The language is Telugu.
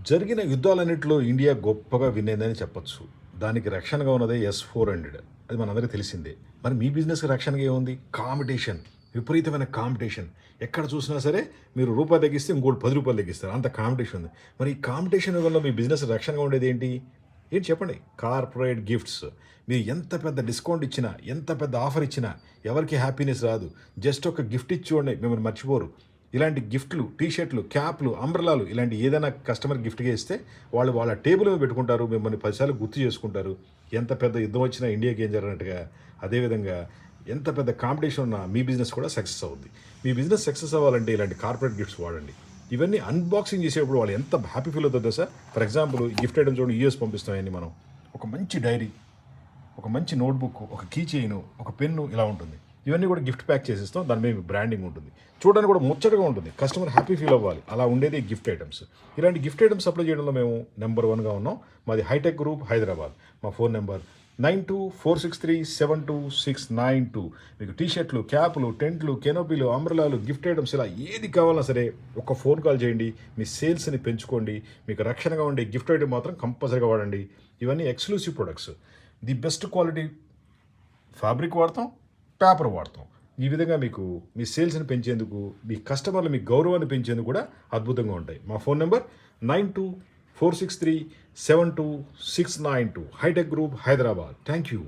జరిగిన యుద్ధాలన్నింటిలో ఇండియా గొప్పగా విన్ అయిందని చెప్పొచ్చు. దానికి రక్షణగా ఉన్నదే S-400. అది మనందరికీ తెలిసిందే. మరి మీ బిజినెస్‌కి రక్షణగా ఏముంది? కాంపిటీషన్. విపరీతమైన కాంపిటీషన్. ఎక్కడ చూసినా సరే మీరు రూపాయి తగ్గిస్తే ఇంకోటి రూ. 10 తగ్గిస్తారు. అంత కాంపిటీషన్ ఉంది. మరి ఈ కాంపిటీషన్ వల్ల మీ బిజినెస్ రక్షణగా ఉండేది ఏంటి? ఏంటి చెప్పండి? Corporate gifts. మీరు ఎంత పెద్ద డిస్కౌంట్ ఇచ్చినా, ఎంత పెద్ద ఆఫర్ ఇచ్చినా ఎవరికీ హ్యాపీనెస్ రాదు. జస్ట్ ఒక గిఫ్ట్ ఇచ్చి చూడండి మిమ్మల్ని మర్చిపోరు. ఇలాంటి గిఫ్ట్లు, టీ షర్ట్లు, క్యాప్లు, అంబ్రెలాలు ఇలాంటి ఏదైనా కస్టమర్ గిఫ్ట్గా ఇస్తే వాళ్ళు వాళ్ళ టేబుల్ మీద పెట్టుకుంటారు, మిమ్మల్ని 10 సార్లు గుర్తు చేసుకుంటారు. ఎంత పెద్ద యుద్ధం వచ్చినా ఇండియాకి ఏం జరగనట్టుగా అదేవిధంగా ఎంత పెద్ద కాంపిటీషన్ ఉన్నా మీ బిజినెస్ కూడా సక్సెస్ అవుద్ది. మీ బిజినెస్ సక్సెస్ అవ్వాలంటే ఇలాంటి కార్పొరేట్ గిఫ్ట్స్ వాడండి. ఇవన్నీ అన్బాక్సింగ్ చేసేప్పుడు వాళ్ళు ఎంత హ్యాపీ ఫీల్ అవుతుందో sir. For example gift items చూడండి, యూఎస్ పంపిస్తామని మనం ఒక మంచి డైరీ, ఒక మంచి నోట్బుక్, ఒక కీ చైన్, ఒక పెన్ను ఇలా ఉంటుంది. ఇవన్నీ కూడా గిఫ్ట్ ప్యాక్ చేసిస్తాం. దాని మీద బ్రాండింగ్ ఉంటుంది. చూడడానికి కూడా ముచ్చటగా ఉంటుంది. కస్టమర్ హ్యాపీ ఫీల్ అవ్వాలి. అలా ఉండేది గిఫ్ట్ ఐటమ్స్. ఇలాంటి గిఫ్ట్ ఐటమ్స్ సప్లై చేయడంలో మేము నెంబర్ 1గా ఉన్నాం. మాది హైటెక్ గ్రూప్, హైదరాబాద్. మా ఫోన్ నెంబర్ 9246372692. మీకు టీ షర్ట్లు, క్యాపులు, టెంట్లు, కెనోపీలు, అంబ్రెలాలు, గిఫ్ట్ ఐటమ్స్ ఇలా ఏది కావాలన్నా సరే ఒక ఫోన్ కాల్ చేయండి. మీ సేల్స్ని పెంచుకోండి. మీకు రక్షణగా ఉండే గిఫ్ట్ ఐటమ్ మాత్రం కంపల్సరీగా వాడండి. ఇవన్నీ exclusive products. The best quality fabric వాడతాం, పేపర్ వాడతాం. ఈ విధంగా మీకు మీ సేల్స్ని పెంచేందుకు, మీ కస్టమర్లు మీ గౌరవాన్ని పెంచేందుకు కూడా అద్భుతంగా ఉంటాయి. మా phone number 9246372692. Hitech group, Hyderabad. Thank you.